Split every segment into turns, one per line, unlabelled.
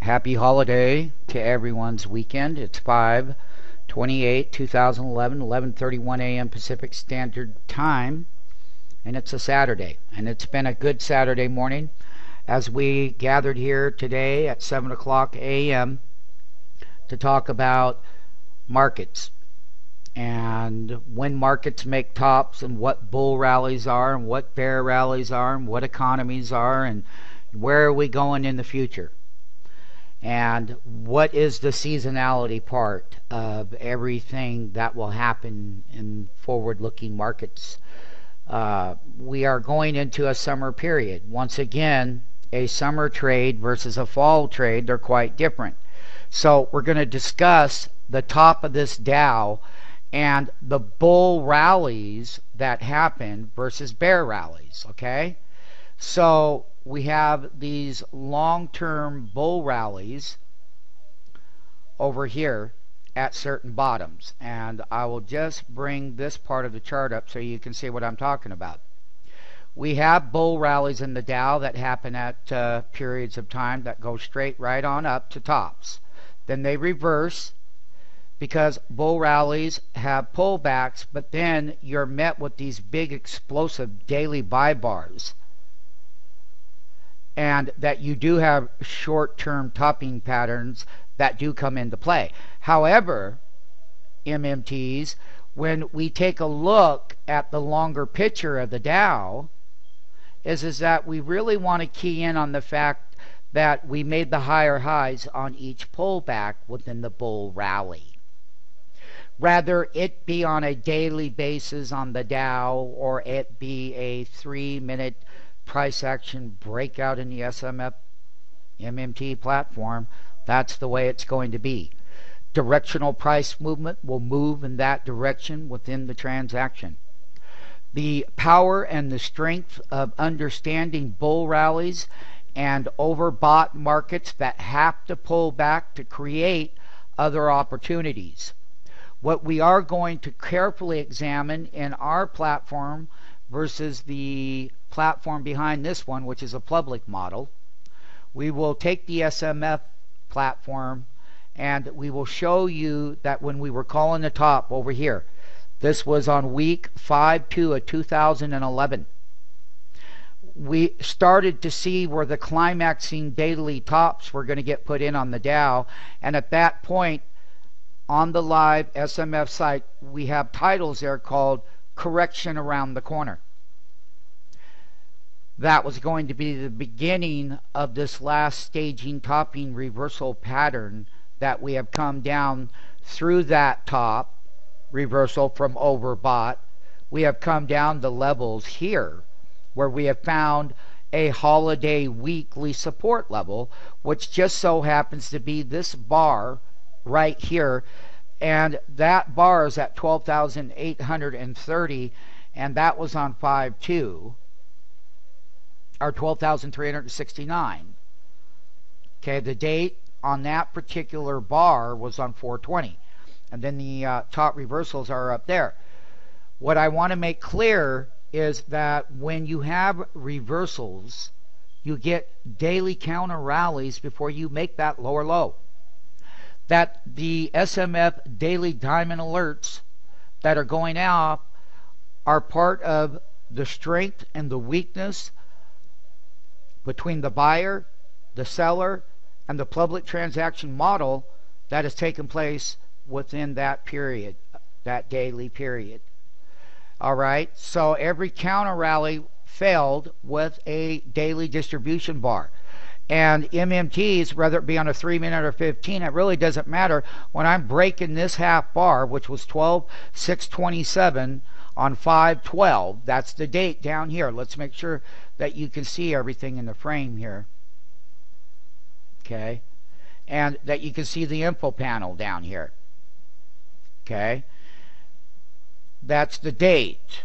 Happy holiday to everyone's weekend. It's 5/28/2011, 11:31 a.m. Pacific Standard Time, and it's a Saturday. And it's been a good Saturday morning as we gathered here today at 7 o'clock a.m. to talk about markets and when markets make tops and what bull rallies are and what bear rallies are and what economies are and where are we going in the future. And what is the seasonality part of everything that will happen in forward-looking markets? We are going into a summer period. Once again, a summer trade versus a fall trade, they're quite different. So we're going to discuss the top of this Dow and the bull rallies that happen versus bear rallies, okay? So we have these long-term bull rallies over here at certain bottoms, and I will just bring this part of the chart up so you can see what I'm talking about. We have bull rallies in the Dow that happen at periods of time that go straight right on up to tops. Then they reverse because bull rallies have pullbacks, but then you're met with these big explosive daily buy bars, and that you do have short-term topping patterns that do come into play. However, MMTs, when we take a look at the longer picture of the Dow, is that we really want to key in on the fact that we made the higher highs on each pullback within the bull rally. Rather it be on a daily basis on the Dow, or it be a 3-minute price action breakout in the SMF MMT platform, that's the way it's going to be. Directional price movement will move in that direction within the transaction. The power and the strength of understanding bull rallies and overbought markets that have to pull back to create other opportunities. What we are going to carefully examine in our platform versus the platform behind this one, which is a public model, we will take the SMF platform and we will show you that when we were calling the top over here, this was on week 5/2 of 2011. We started to see where the climaxing daily tops were going to get put in on the Dow, and at that point on the live SMF site we have titles there called correction around the corner. That was going to be the beginning of this last staging topping reversal pattern that we have come down through that top reversal from overbought. We have come down to levels here where we have found a holiday weekly support level, which just so happens to be this bar right here, and that bar is at 12,830, and that was on 5/2, or 12,369. Okay, the date on that particular bar was on 4/20, and then the top reversals are up there. What I want to make clear is that when you have reversals, you get daily counter rallies before you make that lower low. That the SMF daily diamond alerts that are going out are part of the strength and the weakness between the buyer, the seller, and the public transaction model that has taken place within that period, that daily period. All right, so every counter rally failed with a daily distribution bar. And MMTs, whether it be on a 3-minute or 15, it really doesn't matter. When I'm breaking this half bar, which was 12,627 on 5/12, that's the date down here. Let's make sure that you can see everything in the frame here. Okay, and that you can see the info panel down here. Okay, that's the date.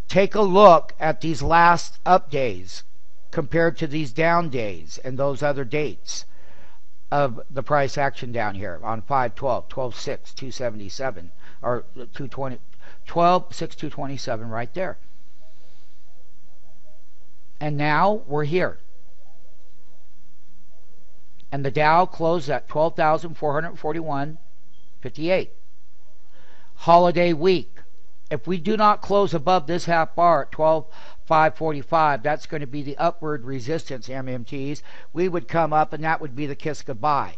Take a look at these last up days compared to these down days and those other dates of the price action down here on 5/12, 12/6, 277, or 220, 12/6, 227 right there. And now we're here. and the Dow closed at 12,441.58. Holiday week. If we do not close above this half bar at 12,545, that's going to be the upward resistance, MMTs. We would come up, and that would be the kiss goodbye.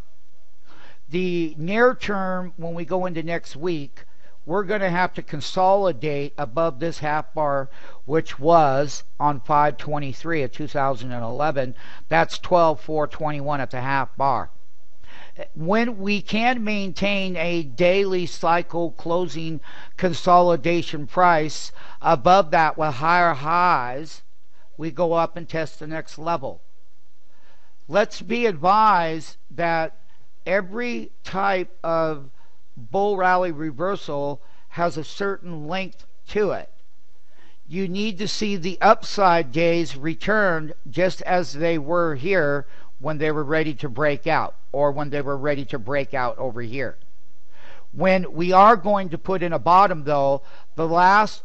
The near term, when we go into next week, we're going to have to consolidate above this half bar, which was on 5/23 of 2011. That's 12,421 at the half bar. When we can maintain a daily cycle closing consolidation price above that with higher highs, we go up and test the next level. Let's be advised that every type of bull rally reversal has a certain length to it. You need to see the upside days return just as they were here when they were ready to break out, or when they were ready to break out over here. When we are going to put in a bottom, though, the last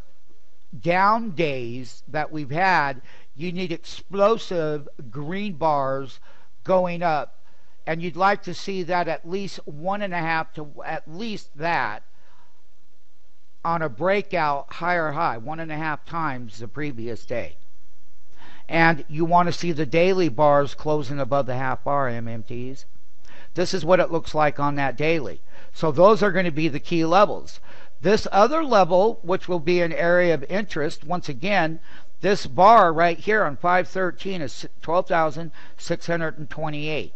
down days that we've had, you need explosive green bars going up, and you'd like to see that at least 1.5 to at least that on a breakout higher high, 1.5 times the previous day. And you want to see the daily bars closing above the half bar, MMTs. This is what it looks like on that daily. So those are going to be the key levels. This other level, which will be an area of interest, once again, this bar right here on 513 is 12,628.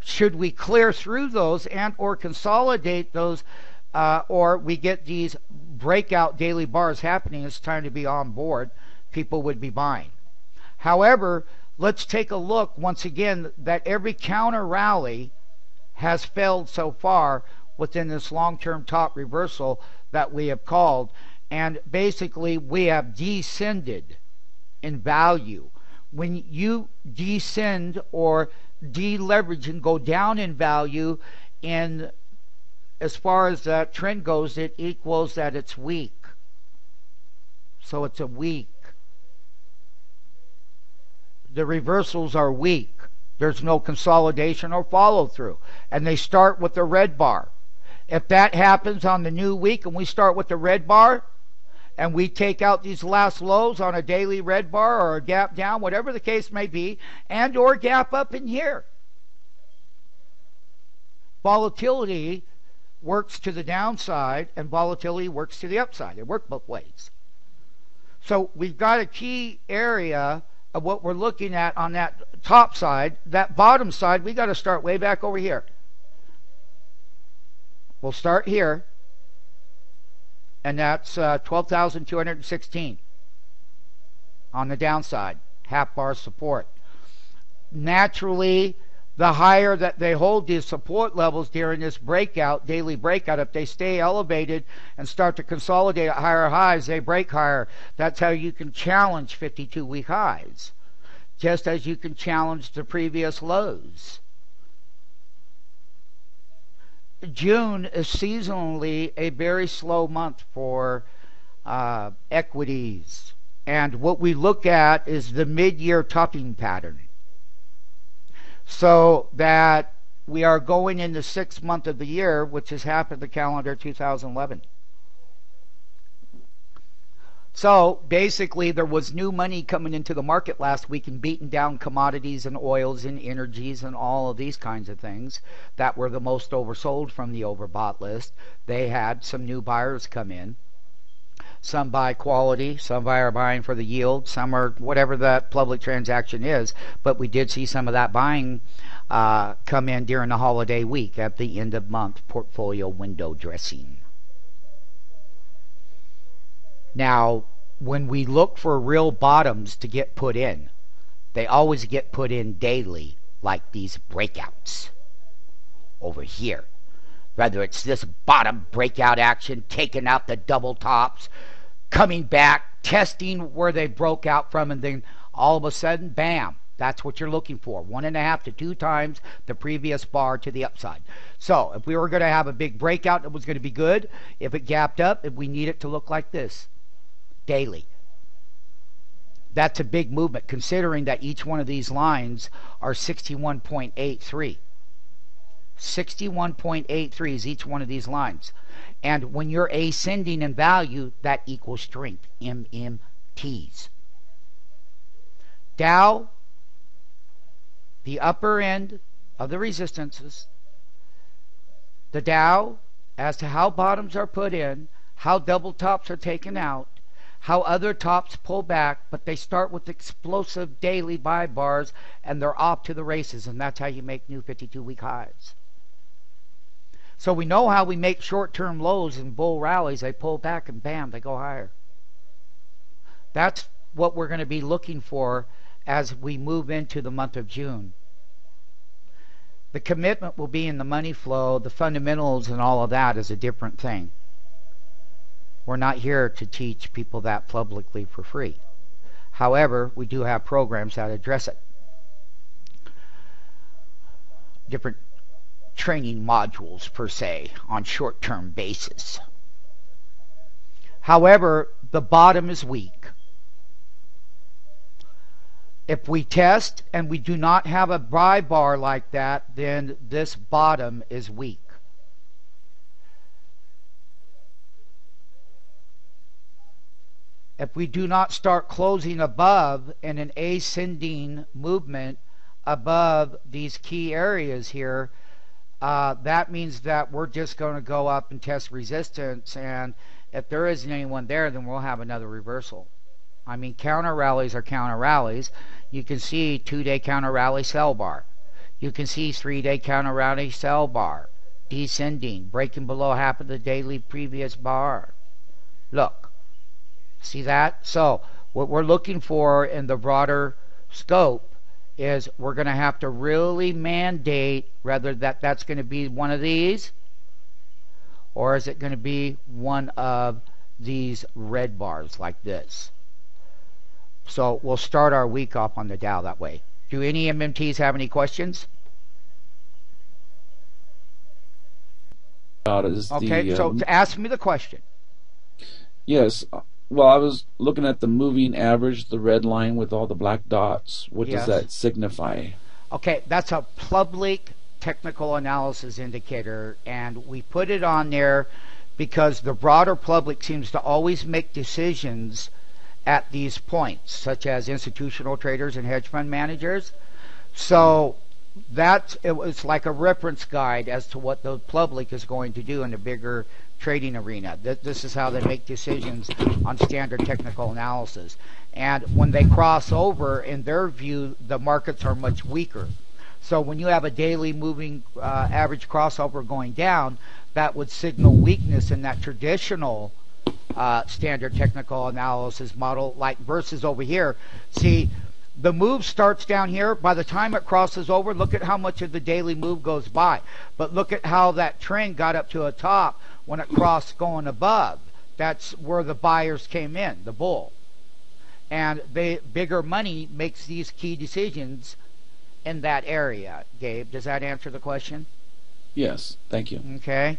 Should we clear through those and or consolidate those, or we get these breakout daily bars happening, it's time to be on board. People would be buying. However, let's take a look once again that every counter rally has failed so far within this long-term top reversal that we have called, and basically we have descended in value. When you descend or deleverage and go down in value, in as far as that trend goes, it equals that it's weak. So it's a weak. The reversals are weak. There's no consolidation or follow through, and they start with the red bar. If that happens on the new week and we start with the red bar and we take out these last lows on a daily red bar or a gap down, whatever the case may be, and or gap up in here, volatility works to the downside and volatility works to the upside. They work both ways. So we've got a key area of what we're looking at on that top side. That bottom side, we got to start way back over here. We'll start here, and that's 12,216 on the downside, half bar support. Naturally, the higher that they hold these support levels during this breakout, daily breakout, if they stay elevated and start to consolidate at higher highs, they break higher. That's how you can challenge 52-week highs, just as you can challenge the previous lows. June is seasonally a very slow month for equities, and what we look at is the mid-year topping pattern. So that we are going in the 6th month of the year, which is half of the calendar 2011. So basically there was new money coming into the market last week and beating down commodities and oils and energies and all of these kinds of things that were the most oversold from the overbought list. They had some new buyers come in. Some buy quality, some are buying for the yield, some are whatever that public transaction is. But we did see some of that buying come in during the holiday week at the end of month portfolio window dressing. Now, when we look for real bottoms to get put in, they always get put in daily, like these breakouts over here. Whether it's this bottom breakout action, taking out the double tops, coming back, testing where they broke out from, and then all of a sudden, bam, that's what you're looking for. 1.5 to 2 times the previous bar to the upside. So if we were going to have a big breakout, it was going to be good. If it gapped up, if we need it to look like this, daily. That's a big movement considering that each one of these lines are 61.83. 61.83 is each one of these lines. And when you're ascending in value, that equals strength, MMTs. Dow, the upper end of the resistances. The Dow, as to how bottoms are put in, how double tops are taken out, how other tops pull back, but they start with explosive daily buy bars and they're off to the races, and that's how you make new 52-week highs. So we know how we make short-term lows in bull rallies. They pull back and bam, they go higher. That's what we're going to be looking for as we move into the month of June. The commitment will be in the money flow. The fundamentals and all of that is a different thing. We're not here to teach people that publicly for free. However, we do have programs that address it. Different training modules, per se, on short-term basis. However, the bottom is weak. If we test and we do not have a buy bar like that, then this bottom is weak. If we do not start closing above in an ascending movement above these key areas here, that means that we're just going to go up and test resistance, and if there isn't anyone there, then we'll have another reversal. I mean, counter rallies are counter rallies. You can see 2-day counter rally sell bar. You can see 3-day counter rally sell bar. Descending, breaking below half of the daily previous bar. Look. See that? So what we're looking for in the broader scope is we're going to have to really mandate whether that's going to be one of these or is it going to be one of these red bars like this. So we'll start our week off on the Dow that way. Do any MMTs have any questions? Okay, so ask me the question.
Yes. Well, I was looking at the moving average, the red line with all the black dots. What does that signify?
Okay, that's a public technical analysis indicator, and we put it on there because the broader public seems to always make decisions at these points, such as institutional traders and hedge fund managers. So it was like a reference guide as to what the public is going to do in a bigger trading arena. This is how they make decisions on standard technical analysis. And when they cross over, in their view, the markets are much weaker. So when you have a daily moving average crossover going down, that would signal weakness in that traditional standard technical analysis model, like versus over here. See, the move starts down here. By the time it crosses over, look at how much of the daily move goes by. But look at how that trend got up to a top when it crossed going above. That's where the buyers came in, the bull. And bigger money makes these key decisions in that area. Gabe, does that answer the question?
Yes, thank you.
Okay.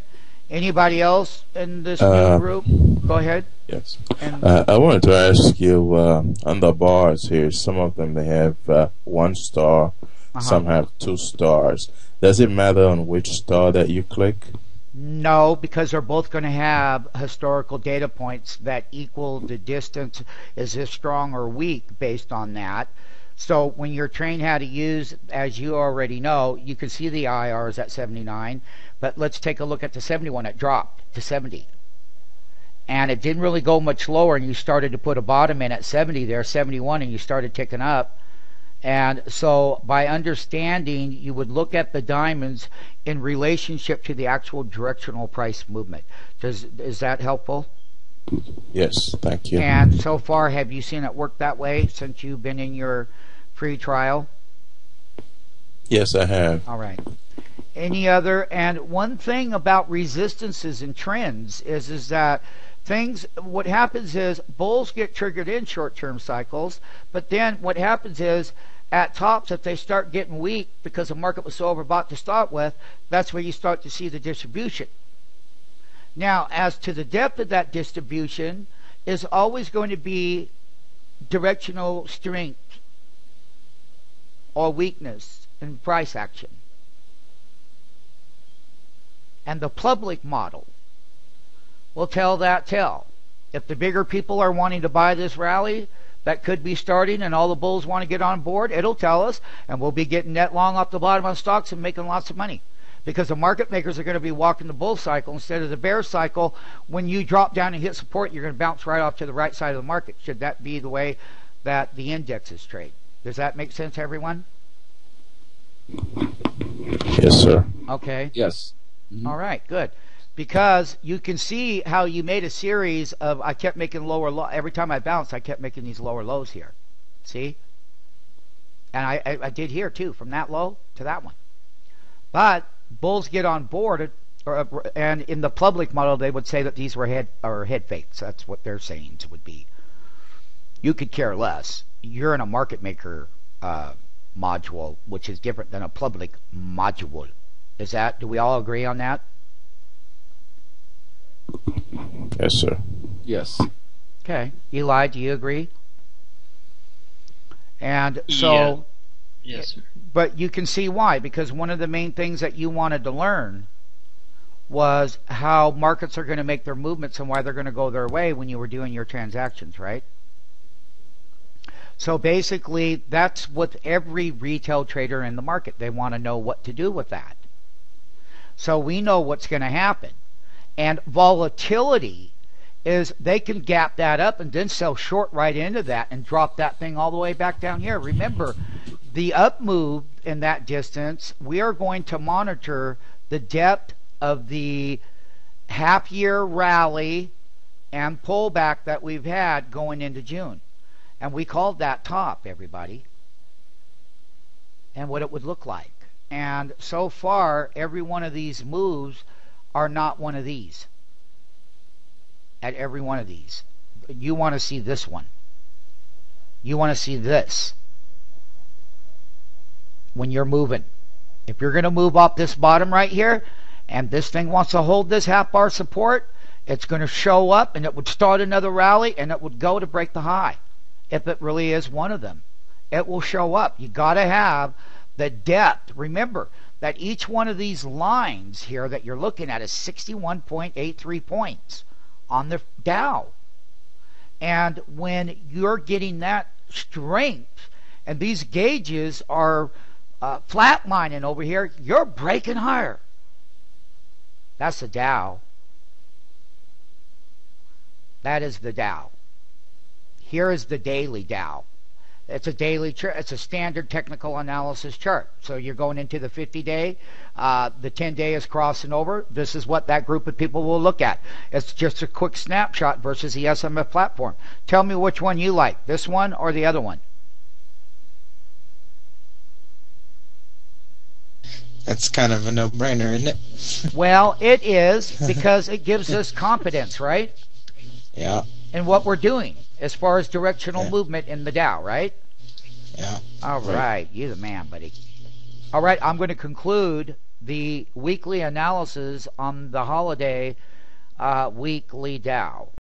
Anybody else in this new group? Go ahead.
Yes. I wanted to ask you, on the bars here, some of them they have 1 star, some have 2 stars. Does it matter on which star that you click?
No, because they're both going to have historical data points that equal the distance. Is this strong or weak based on that? So when you're trained how to use, as you already know, you can see the IRs at 79, but let's take a look at the 71. It dropped to 70. And it didn't really go much lower, and you started to put a bottom in at 70 there, 71, and you started ticking up. And so by understanding, you would look at the diamonds in relationship to the actual directional price movement. Is that helpful?
Yes, thank you.
And so far, have you seen it work that way since you've been in your free trial?
Yes, I have.
All right. Any other? And one thing about resistances and trends is that what happens is bulls get triggered in short-term cycles, but then what happens is at tops, if they start getting weak because the market was so overbought to start with, that's where you start to see the distribution. Now, as to the depth of that distribution is always going to be directional strength or weakness in price action. And the public model will tell that tale. If the bigger people are wanting to buy this rally that could be starting and all the bulls want to get on board, it'll tell us, and we'll be getting net long off the bottom on stocks and making lots of money. Because the market makers are going to be walking the bull cycle instead of the bear cycle. When you drop down and hit support, you're going to bounce right off to the right side of the market. Should that be the way that the indexes trade? Does that make sense, everyone?
Yes, sir.
Okay.
Yes. Mm-hmm.
All right, good. Because you can see how you made a series of, I kept making lower low. Every time I bounced, I kept making these lower lows here. See? And I did here too, from that low to that one. But bulls get on board, and in the public model, they would say that these were head fakes. That's what their sayings would be. You could care less. You're in a market maker module, which is different than a public module. Do we all agree on that?
Yes, sir.
Yes.
Okay. Eli, do you agree? And so...
Yeah. Yes, sir.
But you can see why, because one of the main things that you wanted to learn was how markets are going to make their movements and why they're going to go their way when you were doing your transactions, right? So basically, that's what every retail trader in the market, they want to know what to do with that. So we know what's going to happen. And volatility is they can gap that up and then sell short right into that and drop that thing all the way back down here. Remember, the up move in that distance, we are going to monitor the depth of the half-year rally and pullback that we've had going into June. And we called that top, everybody, and what it would look like. And so far, every one of these moves are not one of these. At every one of these. You want to see this one. You want to see this. When you're moving. If you're going to move up this bottom right here, and this thing wants to hold this half bar support, it's going to show up and it would start another rally and it would go to break the high. If it really is one of them, it will show up. You got to have the depth. Remember that each one of these lines here that you're looking at is 61.83 points on the Dow. And when you're getting that strength and these gauges are flatlining over here, you're breaking higher. That's the Dow. That is the Dow. Here is the daily Dow. It's a daily chart. It's a standard technical analysis chart. So you're going into the 50-day. The 10-day is crossing over. This is what that group of people will look at. It's just a quick snapshot versus the SMF platform. Tell me which one you like, this one or the other one.
That's kind of a no-brainer, isn't it?
Well, it is, because it gives us confidence, right?
Yeah.
In what we're doing as far as directional movement in the Dow, right?
Yeah.
All right. You're the man, buddy. All right, I'm going to conclude the weekly analysis on the holiday weekly Dow.